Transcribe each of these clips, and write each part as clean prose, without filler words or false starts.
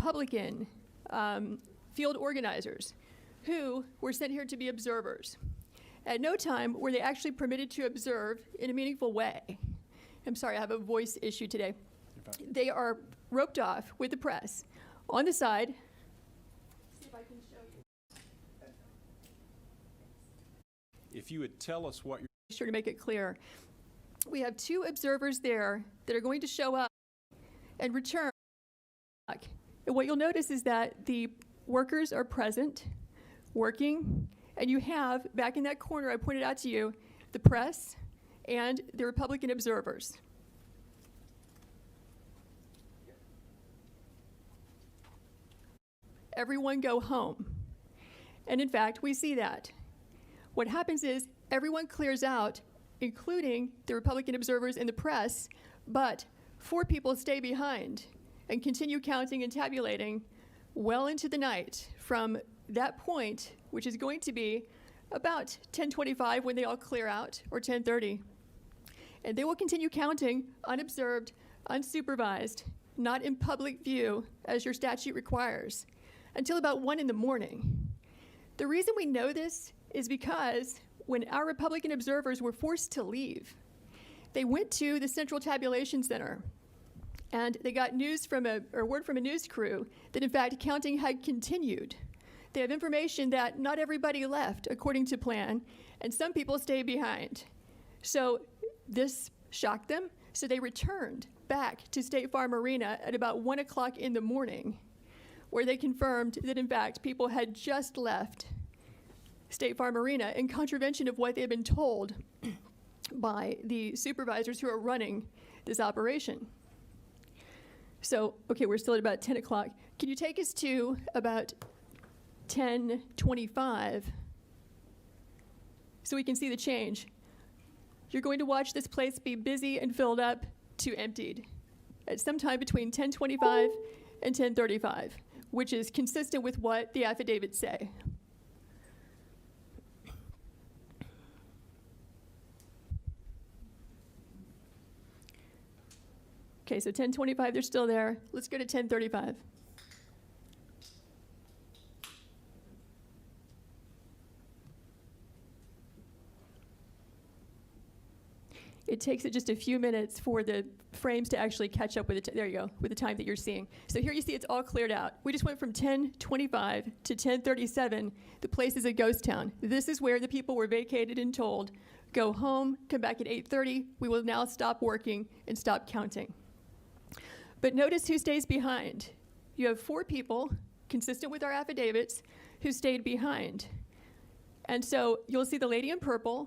Republican field organizers who were sent here to be observers. At no time were they actually permitted to observe in a meaningful way. I'm sorry, I have a voice issue today. They are roped off with the press on the side. See if I can show you. If you would tell us what you're... Sure to make it clear. We have 2 observers there that are going to show up and return. And what you'll notice is that the workers are present, working, and you have, back in that corner I pointed out to you, the press and the Republican observers. Everyone go home. And in fact, we see that. What happens is everyone clears out, including the Republican observers and the press, but 4 people stay behind and continue counting and tabulating well into the night from that point, which is going to be about 10:25 when they all clear out, or 10:30. And they will continue counting unobserved, unsupervised, not in public view as your statute requires, until about 1 in the morning. The reason we know this is because when our Republican observers were forced to leave, they went to the Central Tabulation Center and they got word from a news crew that in fact counting had continued. They have information that not everybody left according to plan, and some people stayed behind. So this shocked them, so they returned back to State Farm Arena at about 1 o'clock in the morning, where they confirmed that in fact people had just left State Farm Arena in contravention of what they had been told by the supervisors who are running this operation. So, okay, we're still at about 10 o'clock. Can you take us to about 10:25 so we can see the change? You're going to watch this place be busy and filled up to emptied at some time between 10:25 and 10:35, which is consistent with what the affidavits say. Okay, so 10:25, they're still there. Let's go to 10:35. It takes it just a few minutes for the frames to actually catch up with there you go, with the time that you're seeing. So here you see it's all cleared out. We just went from 10:25 to 10:37. The place is a ghost town. This is where the people were vacated and told, go home, come back at 8:30. We will now stop working and stop counting. But notice who stays behind. You have 4 people, consistent with our affidavits, who stayed behind. And so you'll see the lady in purple.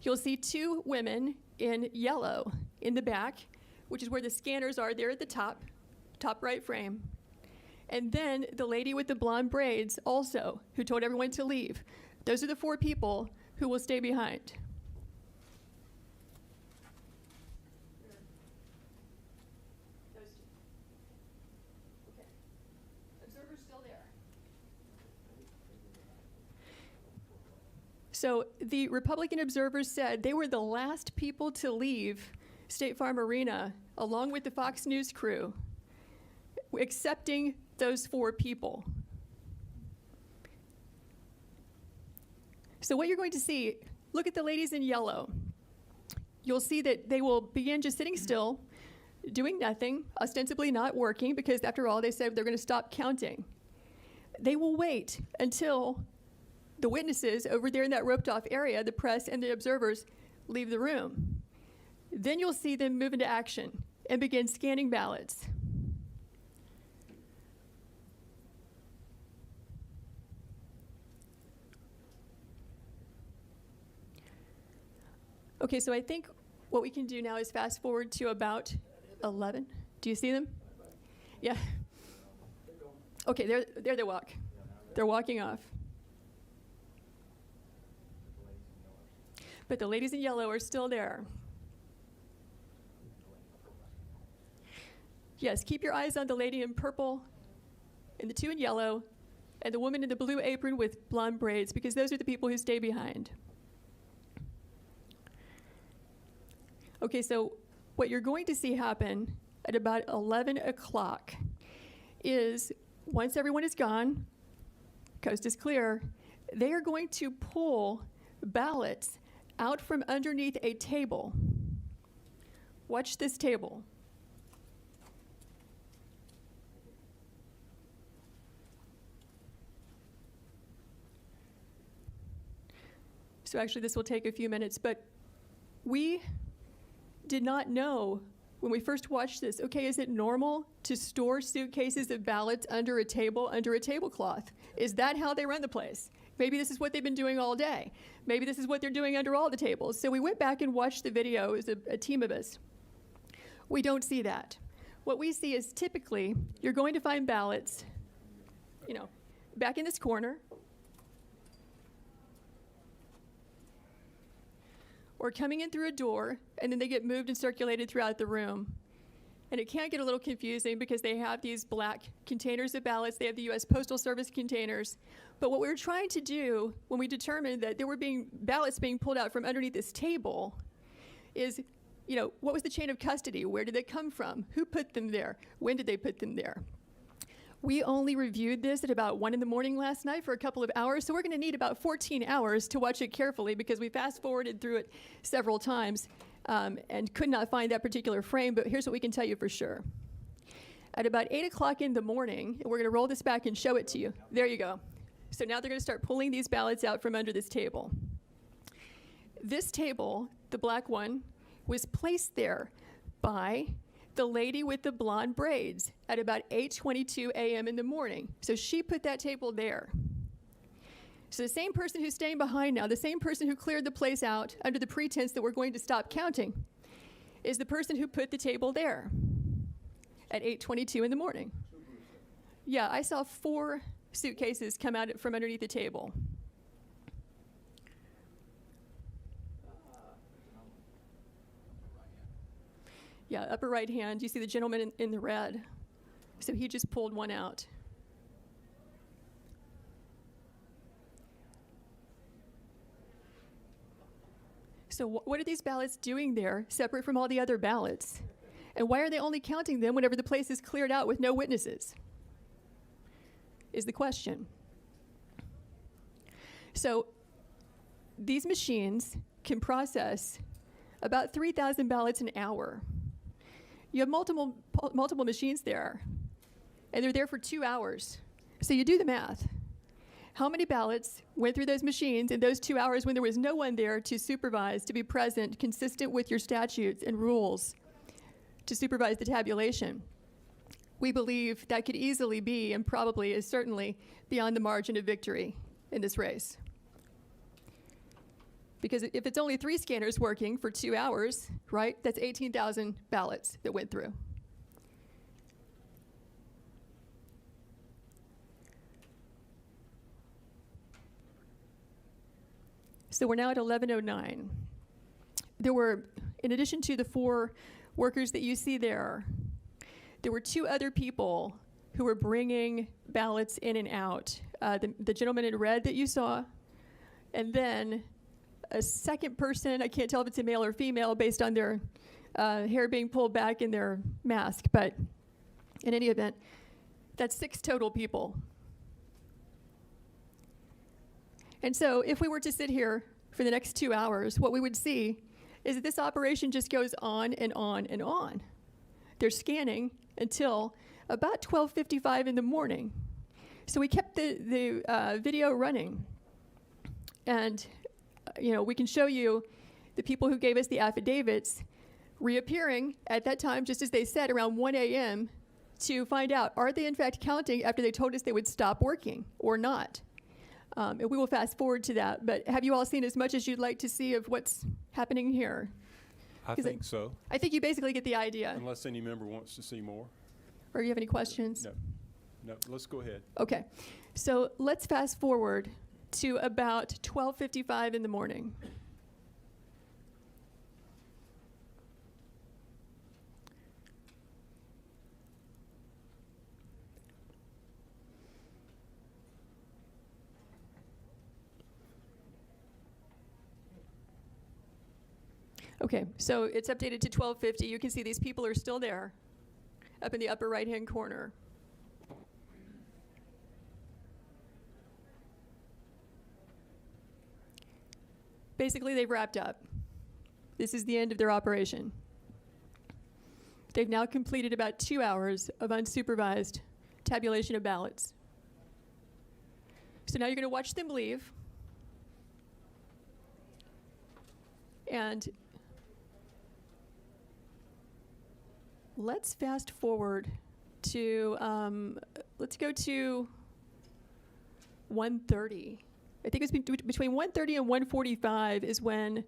You'll see 2 women in yellow in the back, which is where the scanners are there at the top right frame. And then the lady with the blonde braids also, who told everyone to leave. Those are the 4 people who will stay behind. So the Republican observers said they were the last people to leave State Farm Arena, along with the Fox News crew, accepting those 4 people. So what you're going to see, look at the ladies in yellow. You'll see that they will begin just sitting still, doing nothing, ostensibly not working, because after all, they said they're going to stop counting. They will wait until the witnesses over there in that roped off area, the press and the observers, leave the room. Then you'll see them move into action and begin scanning ballots. Okay, so I think what we can do now is fast forward to about 11. Do you see them? Yeah. Okay, there they walk. They're walking off. But the ladies in yellow are still there. Yes, keep your eyes on the lady in purple and the 2 in yellow and the woman in the blue apron with blonde braids, because those are the people who stay behind. Okay, so what you're going to see happen at about 11 o'clock is once everyone is gone, coast is clear, they are going to pull ballots out from underneath a table. Watch this table. So actually this will take a few minutes, but we did not know when we first watched this, okay, is it normal to store suitcases of ballots under a table, under a tablecloth? Is that how they run the place? Maybe this is what they've been doing all day. Maybe this is what they're doing under all the tables. So we went back and watched the video as a team of us. We don't see that. What we see is typically you're going to find ballots, back in this corner, or coming in through a door, and then they get moved and circulated throughout the room. And it can get a little confusing because they have these black containers of ballots. They have the U.S. Postal Service containers. But what we were trying to do when we determined that there were ballots being pulled out from underneath this table is, what was the chain of custody? Where did they come from? Who put them there? When did they put them there? We only reviewed this at about 1 in the morning last night for a couple of hours, so we're going to need about 14 hours to watch it carefully because we fast-forwarded through it several times and could not find that particular frame, but here's what we can tell you for sure. At about 8 o'clock in the morning, and we're going to roll this back and show it to you. There you go. So now they're going to start pulling these ballots out from under this table. This table, the black one, was placed there by the lady with the blonde braids at about 8:22 a.m. in the morning. So she put that table there. So the same person who's staying behind now, the same person who cleared the place out under the pretense that we're going to stop counting, is the person who put the table there at 8:22 in the morning. Yeah, I saw 4 suitcases come out from underneath the table. Yeah, upper right hand, you see the gentleman in the red. So he just pulled one out. So what are these ballots doing there, separate from all the other ballots? And why are they only counting them whenever the place is cleared out with no witnesses? Is the question. So these machines can process about 3,000 ballots an hour. You have multiple machines there, and they're there for 2 hours. So you do the math. How many ballots went through those machines in those 2 hours when there was no one there to supervise, to be present, consistent with your statutes and rules, to supervise the tabulation? We believe that could easily be, and probably is certainly, beyond the margin of victory in this race. Because if it's only 3 scanners working for 2 hours, right, that's 18,000 ballots that went through. So we're now at 11:09. There were, in addition to the 4 workers that you see there were 2 other people who were bringing ballots in and out. The gentleman in red that you saw, and then a second person, I can't tell if it's a male or female based on their hair being pulled back in their mask, but in any event, that's 6 total people. And so if we were to sit here for the next 2 hours, what we would see is that this operation just goes on and on and on. They're scanning until about 12:55 in the morning. So we kept the video running. And we can show you the people who gave us the affidavits reappearing at that time, just as they said, around 1 a.m. to find out, are they in fact counting after they told us they would stop working or not? And we will fast forward to that. But have you all seen as much as you'd like to see of what's happening here? I think so, I think you basically get the idea. unless any member wants to see more. Or you have any questions? No, let's go ahead. Okay. So let's fast forward to about 12:55 in the morning. Okay, so it's updated to 12:50. You can see these people are still there, up in the upper right-hand corner. basically they've wrapped up. This is the end of their operation. They've now completed about 2 hours of unsupervised tabulation of ballots. So now you're going to watch them leave. And let's fast forward to, let's go to 1:30. I think it's between 1:30 and 1:45 is when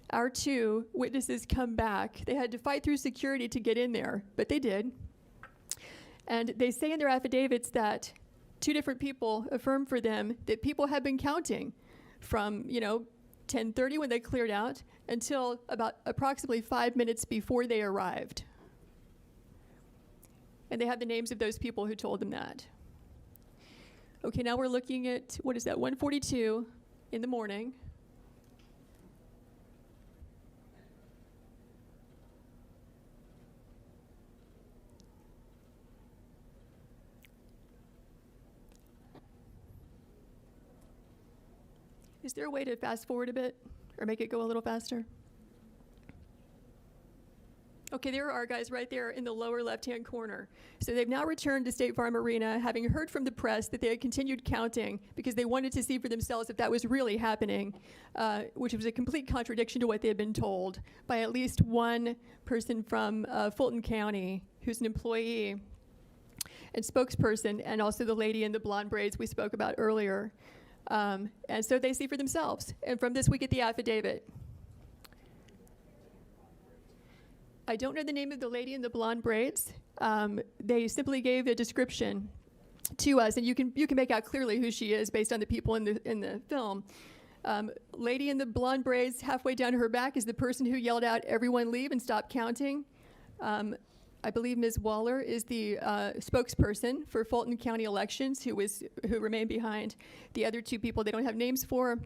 our two witnesses come back. They had to fight through security to get in there, but they did. And they say in their affidavits that two different people affirmed for them that people had been counting from, 10:30 when they cleared out until about approximately 5 minutes before they arrived. And they have the names of those people who told them that. Okay, now we're looking at, 1:42 in the morning. Is there a way to fast forward a bit or make it go a little faster? Okay, there are our guys right there in the lower left-hand corner. So they've now returned to State Farm Arena, having heard from the press that they had continued counting because they wanted to see for themselves if that was really happening, which was a complete contradiction to what they had been told by at least one person from Fulton County who's an employee and spokesperson, and also the lady in the blonde braids we spoke about earlier. And so they see for themselves. And from this, we get the affidavit. I don't know the name of the lady in the blonde braids. They simply gave a description to us, and you can make out clearly who she is based on the people in the film. Lady in the blonde braids, halfway down her back, is the person who yelled out, "Everyone leave and stop counting." I believe Ms. Waller is the spokesperson for Fulton County Elections, who remained behind. The other two people they don't have names for.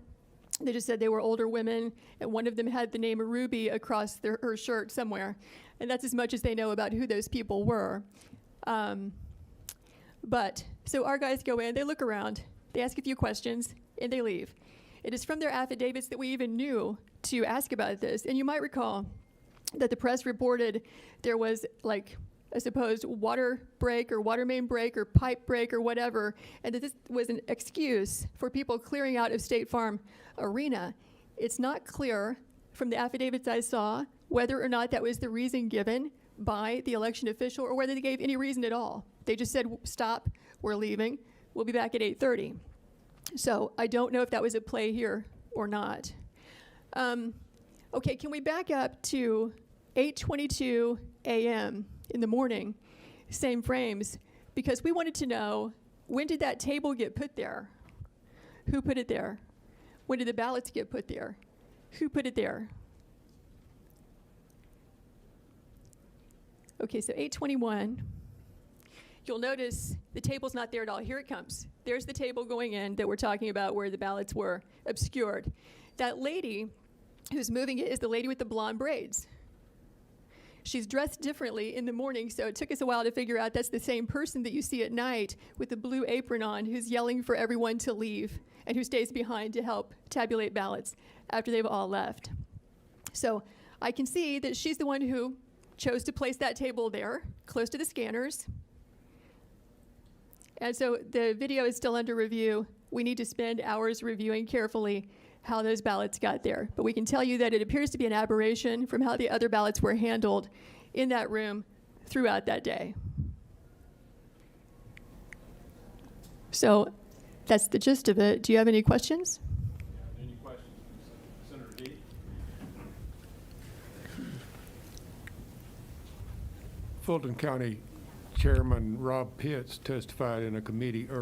They just said they were older women, and one of them had the name Ruby across her shirt somewhere. And that's as much as they know about who those people were. So our guys go in, they look around, they ask a few questions, and they leave. It is from their affidavits that we even knew to ask about this. And you might recall that the press reported there was like a supposed water break or water main break or pipe break or whatever, and that this was an excuse for people clearing out of State Farm Arena. It's not clear from the affidavits I saw whether or not that was the reason given by the election official or whether they gave any reason at all. They just said, "Stop, we're leaving, we'll be back at 8:30. So I don't know if that was at play here or not. Okay, can we back up to 8:22 a.m. in the morning, same frames, because we wanted to know, when did that table get put there? Who put it there? When did the ballots get put there? Who put it there? Okay, so 8:21. You'll notice the table's not there at all. Here it comes. There's the table going in that we're talking about where the ballots were obscured. That lady who's moving it is the lady with the blonde braids. She's dressed differently in the morning, so it took us a while to figure out that's the same person that you see at night with the blue apron on who's yelling for everyone to leave and who stays behind to help tabulate ballots after they've all left. So I can see that she's the one who chose to place that table there, close to the scanners. And so the video is still under review. We need to spend hours reviewing carefully how those ballots got there. But we can tell you that it appears to be an aberration from how the other ballots were handled in that room throughout that day. So that's the gist of it. Do you have any questions? Any questions, Senator Dean? Fulton County Chairman Rob Pitts testified in a committee earlier